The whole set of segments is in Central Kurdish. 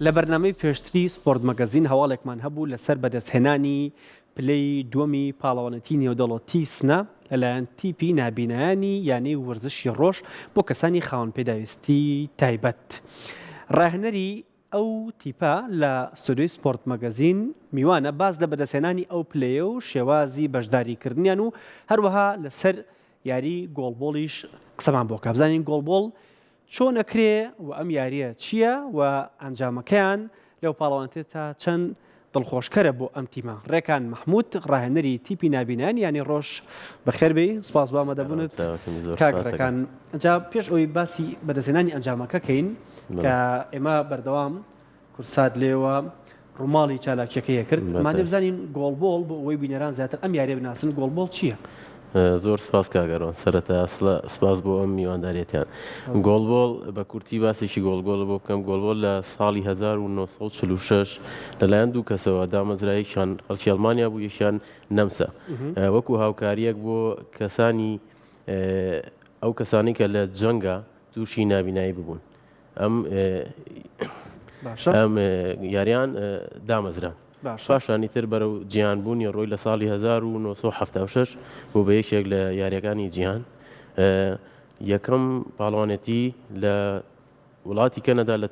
لە بەرنامەی پێشتری سپۆرت مەگەزین هەواڵێکمان هەبوو لەسەر بەدەستهێنانی پلەی دووەمی پاڵەوانەتی نێودەوڵەتی سنە لەلایەن تیپی نابینایانی یانەی وەرزشی ڕۆژ بۆ کەسانی خاوەن پێداویستی تایبەت. ڕاهێنەری ئەو تیپە لە ستودیۆی سپۆرت مەگەزین میوانە باز لە بەدەستهێنانی ئەو پلەیە و شێوازی بەشداریکردنیان و هەروەها لەسەر یاری گۆڵبۆڵیش قسەمان بۆ کابزانین گۆڵبۆڵ چۆن ئەکرێ و ئەم یاریە چییە و ئەنجامەکەیان لەو پاڵەوانێت تا چەند دڵخۆشکەرە بۆ ئەم تیمە. ڕێکان محمود ڕاهێنەری تیپی نابینانی ینی ڕۆژ بەخێربێ سپاس بامە دەبوونت کاگڕەکان. ئەجا پێش ئەوی باسی بەدەستهێنانی ئەنجامەکەکەین کە ئێمە بەردەوام کورسات لێوە ڕووماڵی چالاکیەکەیە کرد مانێ بزانین گۆڵبۆڵ بۆ ئەوەی بینەران زیاتر ئەم یاریە بناسن گۆڵبۆڵ چییە؟ زۆر سپاس کاگەڕۆن سەرەتا سپاس بۆ ئەم میوانداریەتیان. گۆڵبۆڵ بە کورتی باسێکی گۆڵبۆڵ بۆ بکەم. گۆڵبۆڵ لە ساڵی 1946 لەلایەن دوو کەسەوە دامەزرایەکیان خەڵکی ئەڵمانیا بوو، یەکیان نەمسا، وەکو هاوکاریەک بۆ کەسانی ئەو کەسانی کە لە جەنگە تووشی نابینایی ببوون. ئەم یاریان دامەزران. پاشانی تر بەرەو جیهانبوونی ڕۆی لە ساڵی 1976 بۆ بە یەکێک لە یاریەکانی جیهان. یەکەم پاڵەوانێتی لە وڵاتی کەنەدا لە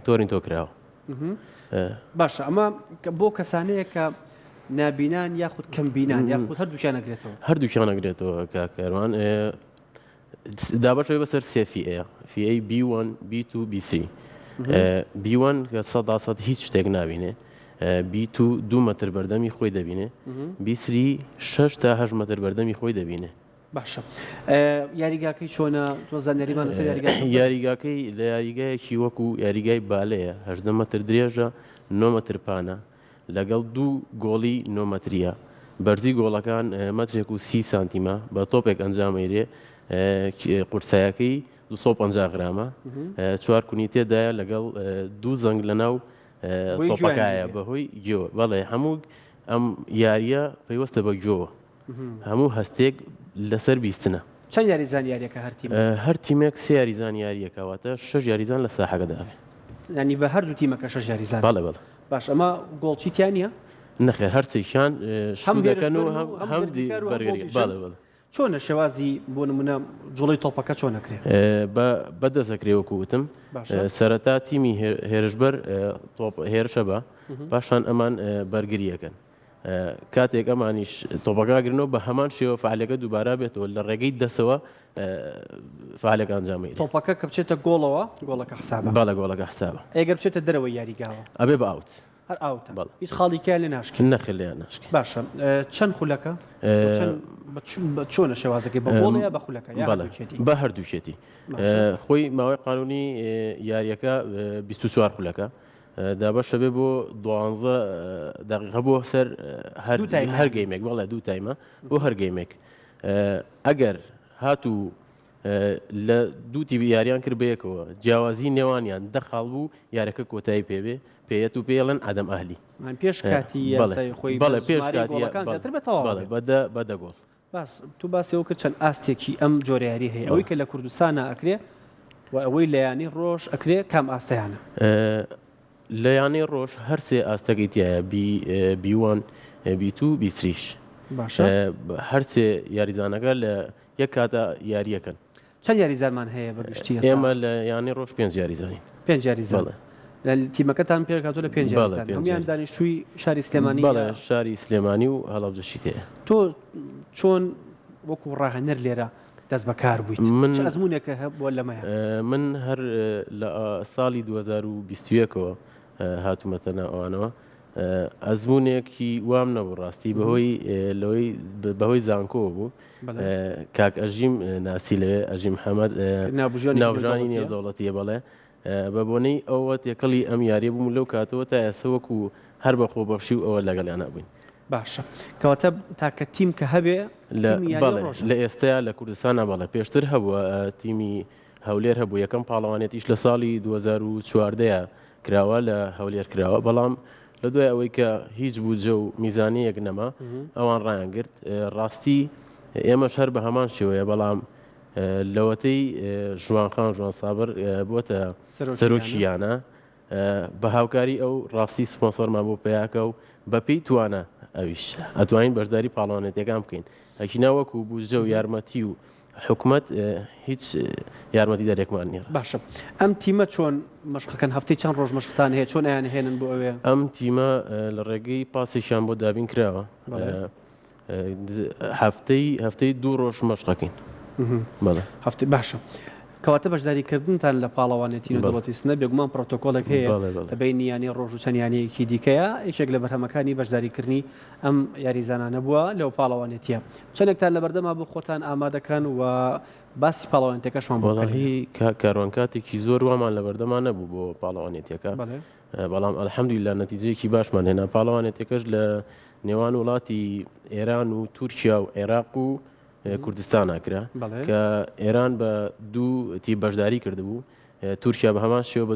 تۆرینتۆ کراوە. باشە، ئەمە بۆ کەسانەیە کە نابینان یاخود کەم بینان یاخود هەردووچیان ئەگرێتەوە؟ هەردووچیان ئەگرێتەوە کاکەروان. دابەشەوەی بەسەر سێ فیئەیە، فیئەی B1 B2 B3. B1 کە 100% هیچ شتێک نابینێ، B2 2 مەتر بەردەمی خۆی دەبینێ، B3 6 تا 8 مەتر بەردەمی خۆی دەبینێ. باشە، یاریگاکەی چۆنە؟ تۆزانەریمان لەسەر یاریگاکەی لە یاریگایەکی وەکو یاریگای بالەیە، 18 مەتر درێژە، 9 مەتر پانە، لەگەڵ 2 گۆڵی 9 مەتریە. بەرزی گۆڵەکان مەترێک و 30 سانتیمە، بە تۆپێک ئەنجامەیرێ. قورسایەکەی 250 غرامە، 4 کونی تێدایە لەگەڵ 2 زەنگ لەناو تۆپەکایە بەهۆی گوێوە. بەڵێ هەموو ئەم یاریە پەیوەستە بە گوێوە، هەموو هەستێک لەسەر بیستنە. چەند یاریزان یاریەکە هەر تیمێک 3 یاریزان یاریەکەواتە 6 یاریزان لە ساحەکە دابێت. ینی بە هەردوو تیمەکە 6 یاریزان؟ بەڵێ بەڵێ. باش، ئەمە گۆڵچی تیان نیە؟ نەخێر، هەرچێکیان شوو دەکەن و هەمدی بەرگەری. بەڵێ بەڵێ. چۆنە شێوازی بۆ نمونە جوڵی تۆپەکە چۆن ئەکرێ؟ بەدەستەکرێ وەکو وتم. سەرەتا تیمی هێرشبەر هێرشە بە، پاشان ئەمان بەرگریەکەن. کاتێک ئەمانیش تۆپەکەگرنەوە بە هەمان شێوە فعالەکە دووبارە بێتەوە لە ڕێگەی دەسەوە فعالەکە ئەنجامەیە. تۆپەکە کە بچێتە گۆڵەوە گۆڵەکە حسابە؟ بەڵێ گۆڵەکە حسابە. ئەگەر بچێتە دەرەوەی یاریگاوە ئەبێ بە ئاوت. هەر ئاوتە، هیچ خاڵیکە لێ ناشکێت؟ نەخێر لێیان ناشکێت. باشە، چەند خولەکە؟ چۆنە شێوازەکەی بە گۆڵ یا بە خولەکە؟ بە هەردووچێتی. خۆی ماوەی قانونی یاریەکە 24 خولەکە دابەشە بێ بۆ 12 دقیقە بۆ سەر هەر گەیمێک. بەڵێ 2 تایمە بۆ هەر گەیمێک. ئەگەر هاتوو لە دوو تیبی یاریان کرد بەیەکەوە جیاوازی نێوانیان دەخاڵ بوو، یارەکە کۆتایی پێبێ، پێیەت و پێڵەن ئادەم ئاهلی. پێش کاتی یاسای خۆی بەڵێ پێش کاتی زیاتر بەتەواو بەدە گۆڵ. باس، تو باسیەوە کرد چەند ئاستێکی ئەم جۆرە یاری هەیە. ئەوەی کە لە کوردستانە ئەکرێ و ئەوەی لە یانی ڕۆژ ئەکرێ کام ئاستەیانە؟ لە یانەی ڕۆژ هەر سێ ئاستەکەی تایە، B1 B2 B3. باشە، هەر سێ یاریزانەکە لە یەک کاتە یاریەکەن. چەند یاریزانمان هەیە بەگشتی؟ ئێمە لە یانەی ڕۆژ 5 یاریزانین. 5 یاریزان لە تیمەکەتان پێکاتۆ لە 5 یاریزان. هەموویان دانیشتووی شاری سلێمانی؟ بەڵێ، شاری سلێمانی و هەڵەبجەشی تەیە. تۆ چۆن وەکو ڕاهێنەر لێرە دەست بەکار بوویت؟ چ ئەزموونێکە هەبووە لەمەیە؟ من هەر لە ساڵی 2021ەوە هاتوومەتە ناوانەوە. ئەزموونێکی وام نەبوو ڕاستی، بەهۆی زانکۆ بوو. کاک ئەژیم ناسی لەوێ، ئەژیم محەممەد، ناوژانی نێودەوڵەتیە. بەڵێ بە بۆنەی ئەوە تێکەڵی ئەم یاریە بووم لەو کاتەوە تا ئێستا وەکو هەر بە خۆبەخشی و ئەوە لەگەڵیان بووین. باشە، کەواتە تاکە تیم کە هەبێ لە ئێستایا لە کوردستانە بەڵێ پێشتر هەبووە تیمی هەولێر هەبوو، یەکەم پاڵەوانێتیش لە ساڵی 2014 کراوە لە هەولێر کراوە، بەڵام لە دوای ئەوەی کە هیچ بوجە و میزانەیەک نەما ئەوان ڕایانگرت. ڕاستی ئێمەش هەر بە هەمان شێوەیە، بەڵام لەوەتەی ژوانخان ژوان سابر بۆتە سەرۆکیانە بە هاوکاری ئەو ڕاستی سپۆنسۆرمان بۆ پیاکە و بەپێی توانە ئەویش ئەتوانین بەشداری پاڵەوانێتیەکان بکەین هەکینا وەکو بوجە و یارمەتی و حکوومەت هیچ یارمەتی دەرێکمان نییە باشە ئەم تیمە چۆن مەشقەکەن هەفتەی چەند ڕۆژ مەشقتان هەیە چۆن ئەیان هێنن بۆ ئەوێ ئەم تیمە لە ڕێگەی پاسێکیان بۆ دابین کراوە هەفتەی 2 ڕۆژ مەشقەکەین بەڵێ هەفتەی باشە کەواتە بەشداریکردنتان لە پاڵەوانێتی و دەوڵەتی سنە بێگومان پرۆتۆکۆلێک هەیە دەبینی یانی ڕۆژ و چەندیانەیەکی دیکەیە یەکێک لە بەرهەمەکانی بەشداریکردنی ئەم یاریزانانە بووە لەو پاڵەوانێتیە چەندێکتان لە بەردەما بۆ خۆتان ئامادەکەن و باسی پاڵەوانێتەکەشمان بۆڵی کاروان کاتێکی زۆر وامان لە بەردەمان نەبوو بۆ پاڵەوانێتیەکە بەڵام ئەلحەمدولیلا نەتیجەیەکی باشمان هێنا پاڵەوانێتەکەش لە نێوان وڵاتی ئێران و تورکیا و عێراق و کوردستان ناکرا کە ئێران بە 2 تی بەشداری کردبوو تورکیا بە هەمان شێوە بە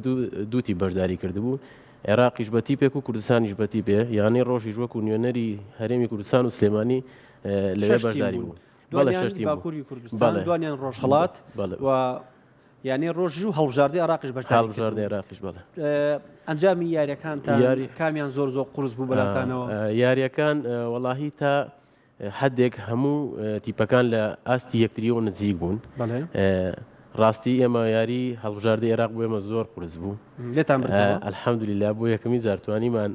2 تی بەشداری کردبوو عێراقیش بە تیپێک و کوردستانیش بە تیپێ یانی ڕۆژیش وەکو نوێنەری هەرێمی کوردستان و سلێمانی لەوێ بەشداری بوو باکووری کوردستان دوانیان ڕۆژهڵات و یعنی ڕۆژ و هەڵبژاردی عراقیش بەشداری عراقیش بڵێ ئەنجامی یاریەکانتان کامیان زۆر قورس بوو بەلاتانەوە یاریەکان وەڵاهی تا حدێک هەموو تیپەکان لە ئاستی یەکتریەوە نزیک بوون ڕاستی ئێمە یاری هەڵبژاردی عێراق بۆ ئێمە زۆر قورس بوو ئەلحەمدولیلا بۆ یەکەمی جارتوانیمان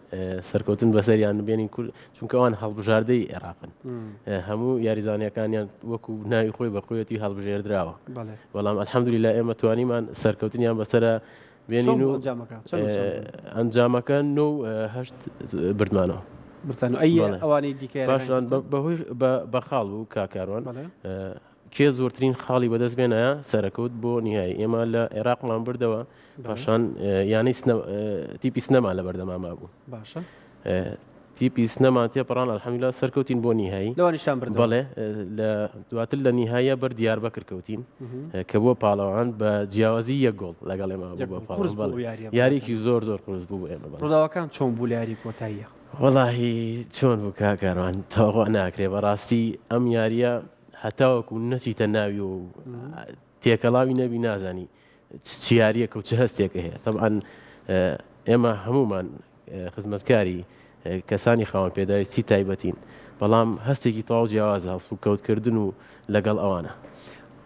سەرکەوتن بەسەریان بێنین کورد چونکە ئەوان هەڵبژاردەی عێراقن هەموو یاریزانیەکانیان وەکو ناوی خۆی بەخۆیەتی هەڵبژێردراوە بەڵام ئەلحەمدولیلا ئێمە توانیمان سەرکەوتنیان بەسەرە بێنین و ئەنجامەکە 9-8 بردمانەوە ئەوانەی دیکە پاشان بەهۆی بەخاڵ بوو کاکاروان کێ زۆرترین خاڵی بەدەست بێنایە سەرکەوت بۆ نیهایی ئێمە لە عێراقمان بردەوە پاشان یانی تیپی سنەمان لە بەردەماما بوو باشە تیپی سنەمان تێپەڕان ئەلحەمدولیلا سەرکەوتین بۆ نیهایی لەوانیشتان برد بەڵێ لە دواتر لە نیهایە بەر دیاربەکر کەوتین کە بۆ پاڵەوان بە جیاوازی 1 گۆڵ لەگەڵ ئێمە بوو یاریێکی زۆر قورس بوو ئێمە ڕووداوەکان چۆن بوو لە یاری کۆتاییە وەڵاهی چۆن بوو کاکاروان تەواو ناکرێ بەڕاستی ئەم یاریە هەتاوەکو نەچیتە ناوی و تێکەڵاوی نەبی نازانی چ یاریەکە و چه هەستێکە هەیە طبعاً ئێمە هەمومان خزمەتکاری کەسانی خاوەن پێداویستی تایبەتین بەڵام هەستێکی تەواو جیاوازە هەڵسوکەوتکردن و لەگەڵ ئەوانە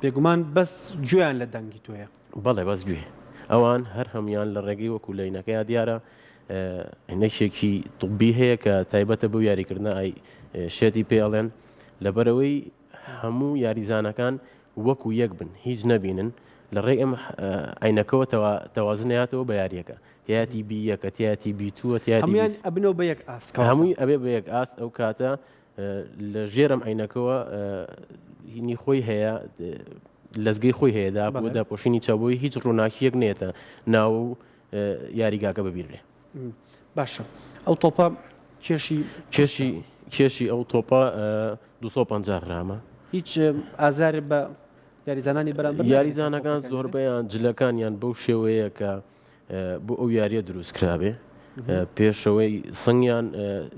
بێگومان بەس گوێیان لە دەنگی تۆیە بەڵێ بەس گوێ ئەوان هەر هەمویان لە ڕێگەی وەکو لەینەکەی دیارە نەکێکی طبی هەیە کە تایبەتە بەو یاریکردن ئای شێتی پێڵێن لەبەرەوەی هەموو یاریزانەکان وەکو یەک بن هیچ نەبینن لە ڕێ ئەم عینەکەەوە تەوازنەیەاتەوە بە یاریەکە تیاتی بیەکە تیاتی بیتووە هەمویان ئەبنەوە بە یەک ئاس هەمووی ئەبێ بە یەک ئاس ئەو کاتە لە ژێرم عینەکەەوە هینی خۆی هەیە لەزگەی خۆی هەیەدا بۆ داپۆشینی چاوبۆی هیچ ڕووناکیەک نێتە ناو یاریگاکە ببیرێ باشە ئەو تۆپە کێشی ئەو تۆپە 250 غرامە هیچ ئازار بە یاریزانانی بەرامبەر یاریزانەکان زۆربەیان جلەکانیان بەو شێوەیە کە بۆ ئەو یاریە دروستکرابێ پێشەوەی سنگیان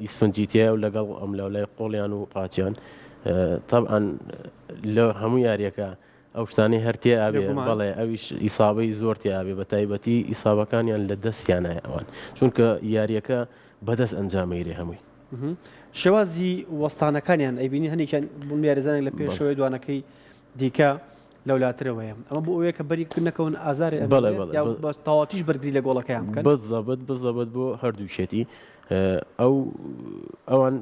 ئیسفنجیتیە و لەگەڵ ئەم لەولای قۆڵیان و قاچیان طبعاً لە هەموو یاریەکە ئەو شتانەی هەرتێ ئابێ بەڵێ ئەویش ئیسابەی زۆرتی ئابێ بە تایبەتی ئیسابەکانیان لە دەستیانایە ئەوان چونکە یاریەکە بەدەست ئەنجامەیرێ هەمووی شێوازی وەستانەکانیان ئەیبینی هەنێکیان بوون یاریزانێک لە پێشەوەی دوانەکەی دیکە لەولاترەوەیە ئەمە بۆ ئەوەیە کە بەریکردنەکەون ئازارێ تەواوەتیش بەرگری لە گۆڵەکەیان بکەن بزەبەت بۆ هەردووشێتی ئەوان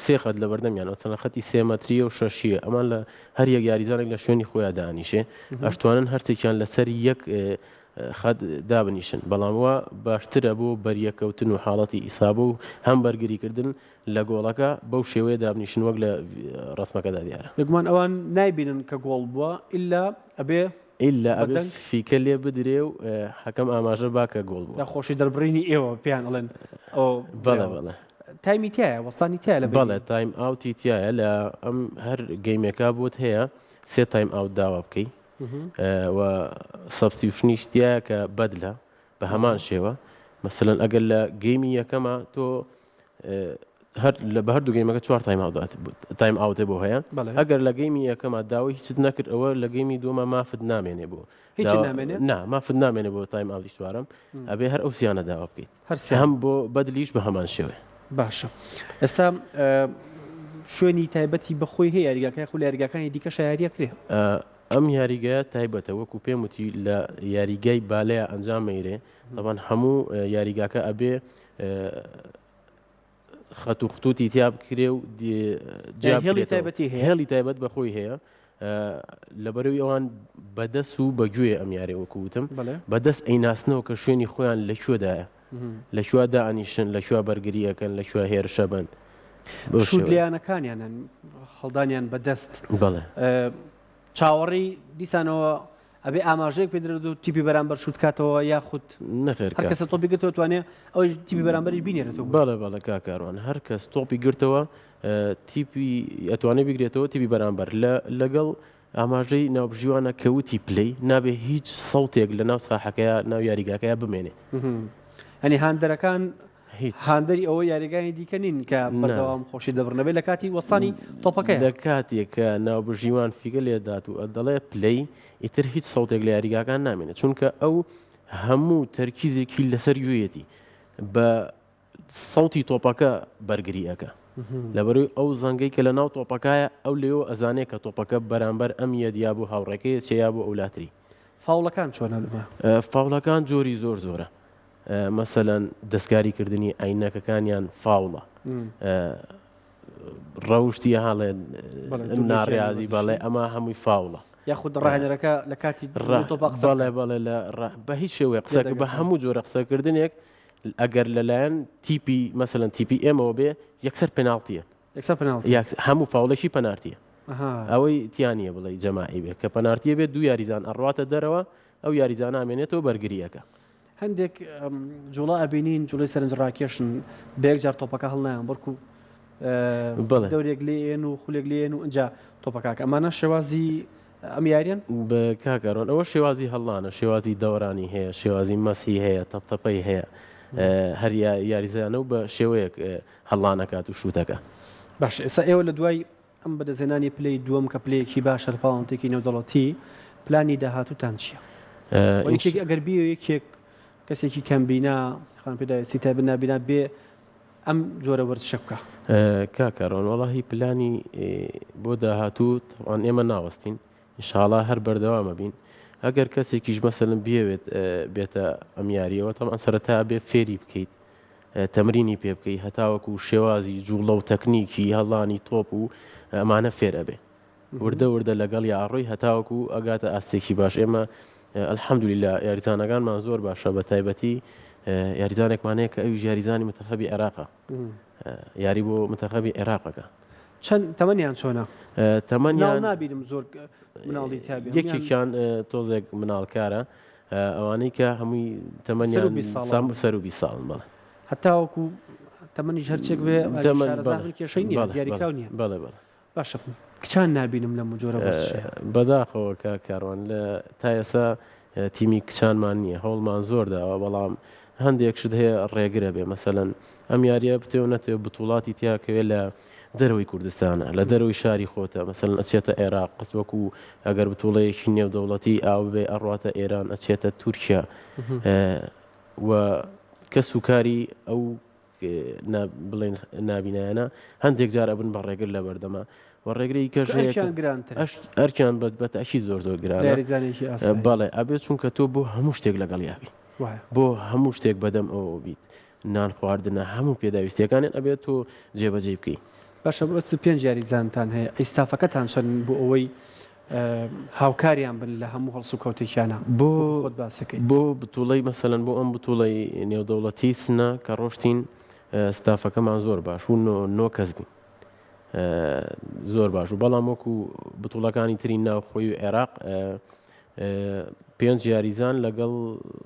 سێ خەت لە بەردەمیانەوە چەند خەتی 3 مەتریە و 6 ئەمان لە هەر یەک یاریزانێک لە شوێنی خۆیان دانیشێ ئەشتوانن هەرچێکیان لەسەر یەک خەت دابنیشن بەڵامەوە باشترە بۆ بەریەکەوتن و حاڵەتی ئیسابە و هەم بەرگریکردن لە گۆڵەکە بەو شێوەیە دابنیشن وەک لە ڕسمەکەدا دیارە بگومان ئەوان نایبینن کە گۆڵ بووە ئللا ئەبێ فیکە لێ بدرێ و حەکەم ئاماژە باکە گۆڵ بوو لە خۆشی دەربڕینی ئێوە پێیان ئەڵێن بەڵێ تایمی تایە وەستانی تایە لە بەڵێ تایم ئاوتی تایە لە ئەم هەر گەیمێکا بۆت هەیە 3 تایم ئاوت داوا بکەی و سەبستیوشنیش تایە کە بەدلە بە هەمان شێوە مەسەلەن ئەگەر لە گەیمی یەکەمە تۆ هەر لە بە هەردوو گەیمەکە 4 تایم ئاوتێ بۆ هەیە بەڵێ. ئەگەر لە گەیمی یەکەمە داوای هیچت نەکرد ئەوە لە گەیمی دووەمە مافت نامێنێ بۆ هیچ نامێنێت؟ نا مافت نامێنێ بۆ تایم ئاوتی چوارەم ئەبێ هەر ئەو سیانە داوا بکەیت هەرسیان هەم بۆ بەدلیش بە هەمان شێوێ. باشە ئێستا شوێنی تایبەتی بەخۆی هەیە یاریگاکە خو لە یاریگاکانی دیکە شایاریە کرێ ئەم یاریگایە تایبەتە وەکو پێم وتی لە یاریگای بالەیە ئەنجام مەیرێ طبعاً هەموو یاریگاکە ئەبێ خەت و خطوتی تیا بکرێ و هێڵی تایبەتی هەیە هێڵی تایبەت بەخۆی هەیە لەبەرەوەی ئەوان بەدەست و بەگوێ ئەم یاری وەکوتم بەدەست ئەیناسنەوە کە شوێنی خۆیان لەکوێدایە لەکوێ دائنیشن لەکوێ بەرگریەکەن لەکوێ هێرشە بن شودلیانەکانیان هەڵدانیان بەدەست بەڵێ چاوەڕی دیسانەوە ئەبێ ئاماژەیەک پێدرێت و تیپی بەرامبەر شوتکاتەوە یاخود نەخێر هەر کەسە تۆپی گرتەوە توانێت ئەوەی تیپی بەرامبەریش بینێرێتەوە بەڵێ کاکاروان هەر کەس تۆپی گرتەوە تیپی ئەتوانێت بگرێتەوە تیپی بەرامبەر لەگەڵ ئاماژەی ناوبژیوانە کەوتی پلەی نابێ هیچ سەڵتێک لە ناو ساحەکەیە ناو یاریگاکەیە بمێنێ ئەنی هاندەرەکان هاندەری ئەوە یاریگانی دیکە نین کە بەردەوام خۆشی دەبڕنەبێت لە کاتی وەستانی تۆپەکەی لە کاتێککە ناوبژیوان فیگە لێدات و دەڵێ پلەی ئیتر هیچ سەڵتێک لە یاریگاکان نامێنێت چونکە ئەو هەموو تەرکیزێکی لەسەر گوێیەتی بە سەڵتی تۆپەکە بەرگریەکە لەبەروی ئەو زەنگەی کە لە ناو تۆپەکایە ئەو لێەوە ئەزانێت کە تۆپەکە بەرامبەر ئەم یەدیا بوو هاوڕێکەیە چیا بۆ ئەولاتری فاوڵەکان چۆنە لەمە فاوڵەکان جۆری زۆرە مەسەلەن دەستکاریکردنی عینەکەکانیان فاوڵە ڕەوشتی هاڵێن ناڕازی بەڵێ ئەمە هەمووی فاوڵە یاخود ڕاهێنەرەکە لە کاتی بەڵێ بە هیچ شێوەیە قسە بە هەموو جۆرە قسەکردنێک ئەگەر لەلایەن تیپی مەسەلەن تیپی ئێمەوە بێ یەکسەر پێناڵتیە هەموو فاوڵێکی پەنارتیە ئەوەی تیانە بڵێ جەماعی بێت کە پەنارتیە بێت دوو یاریزان ئەڕاتە دەرەوە ئەو یاریزان ئامێنێتەوە بەرگریەکە هەندێک جوڵا ئەبینین جوڵی سەرنج ڕاکێشن بێک جار تۆپەکە هەڵنایان بەرکو دەورێک لێن و خولێک لێن و ئەجا تۆپەکەکە ئەمانە شێوازی ئەم یاریان بە کاکەڕۆن ئەوە شێوازی هەڵانە شێوازی دەورانی هەیە شێوازی مەسی هەیە تەپتەپەی هەیە هەر یاریزانە و بە شێوەیەک هەڵانەکات و شووتەکە باش ئێستا ئێوە لە دوای ئەم بەدەزێنانی پلەی دووەم کە پلەیەکی باشە لە پاڵنتێکی نێودەڵەتی پلانی داهاتووتان چییە؟ ئەگەر بیە یەکێک کەسێکی کەمبینا خان پێداویستی تا بنابینا بێ ئەم جۆرە وەرزشە بکە کاکەڕۆن وەڵاهی پلانی بۆ داهاتوو ئەوان ئێمە ناوەستین ئینشاڵا هەر بەردەوامە بین ئەگەر کەسێکیش مەسەلەن بێوێت بێتە ئەم یاریەوە تەمان سەرەتا بێ فێری بکەیت تەمرینی پێ بکەیت هەتاوەکو شێوازی جوڵە و تەکنیکی هەڵانی تۆپ و ئەمانە فێرە بێ وردە لەگەڵ یاڕۆی هەتاوەکو ئەگاتە ئاستێکی باش ئێمە الحەمدولیلا یاریزانەکانمان زۆر باشە بە تایبەتی یاریزانێکمانەیە کە ئەوی یاریزانی متەخەبی عێراقە یاری بۆ متەخەبی عێراقەکە چەند تەمەنیان چۆنە تەمەنیان نابینم زۆر مناڵی تابێ یەکێکیان تۆزێک مناڵکارە ئەوانەی کە هەمووی تەمەنیان سەر و 20 ساڵن بەڵێ هەتاوەکو تەمەنی هەرچێک بێ کێشەی نیە دیاریکراو نییە بەڵێ باشە کچان نابینم لە جۆرە بەداخەوە کە کاڕوان لە تا ئێستا تیمی کچانمان نییە هەوڵمان زۆر داوە بەڵام هەندێک شت هەیە ڕێگرە بێ مەسەلەن ئەم یاریە بتێو نەتێ بتوڵاتی تیاکەوێت لە دەرەوەی کوردستانە لە دەرەوەی شاری خۆتە مەسەلەن ئەچێتە عێراق قسە وەکو ئەگەر بتوڵەیەکی نێودەوڵەتی ئاو بێ ئەڕاتە ئێران ئەچێتە تورکیا و کەس و کاری ئەو بڵێن نابینایانە هەندێک جار ئەبن بە ڕێگر لە بەردەما وەڕێگری کەژ ئەرکیان بەتەشی زۆر گرانە بەڵێ ئەبێت چونکە تۆ بۆ هەموو شتێک لەگەڵ یابی بۆ هەموو شتێک بەدەم ئەوە بیت نان خواردنە هەموو پێداویستیەکانێت ئەبێت تۆ جێبەجێ بکەی باشە بۆ 5 یاریزانتان هەیە ئیستافەکەتان چەند بۆ ئەوەی هاوکاریان بن لە هەموو هەڵسو کەوتێکیانە بۆ خۆت باسەکەی بۆ بتوڵەی مەسەلەن بۆ ئەم بتوڵەی نێودەوڵەتی سنە کە ڕۆشتین ستافەکەمان زۆر باش و 9 کەس بوون زۆر باش و بەڵام وەکو بتوڵەکانی تری ناوخۆی و عێراق 5 یاریزان لەگەڵ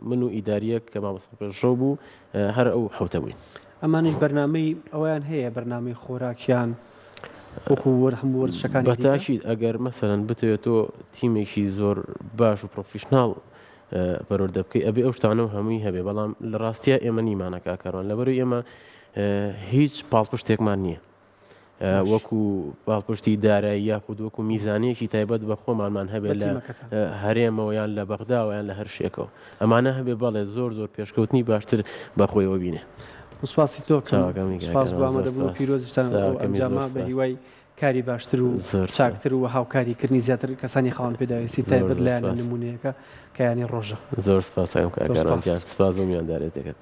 من و ئیداریەک کە مامۆستا پێشڕۆ بوو هەر ئەو حوتە بووین ئەمانش بەرنامەی ئەویان هەیە بەرنامەی خۆراکیان وەکو هەموو وەرزشەکانی بەتاشید ئەگەر مەسەلەن بتەوێت تۆ تیمێکی زۆر باش و پرۆفیشناڵ پەروەردە بکەی ئەبێ ئەو شتانە و هەمووی هەبێ بەڵام لە ڕاستیە ئێمە نیمانە کاکەڕۆن لەبەروی ئێمە هیچ پاڵپشتێکمان نییە وەکو پاڵپشتی دارایی یاخود وەکو میزانەیەکی تایبەت بە خۆمانمان هەبێت لە هەرێمەوە یان لە بەغداوەیان لە هەر شێکەوە ئەمانە هەبێ بەڵێ زۆر پێشکەوتنی باشتر بەخۆیەوە بینێ. سوپاسی تۆ سپاس بۆ ئامادەبوون و پیرۆزیشتان ئەنجامە بە هیوای کاری باشتر و چاکتر و هاوکاریکردنی زیاتر کەسانی خاوەن پێداویستی تایبەت لایەنە نمونەیەەکە کە یانی ڕۆژە. زۆر سپاس کاکەڕان سپاس بۆ میاندارێتەکەت.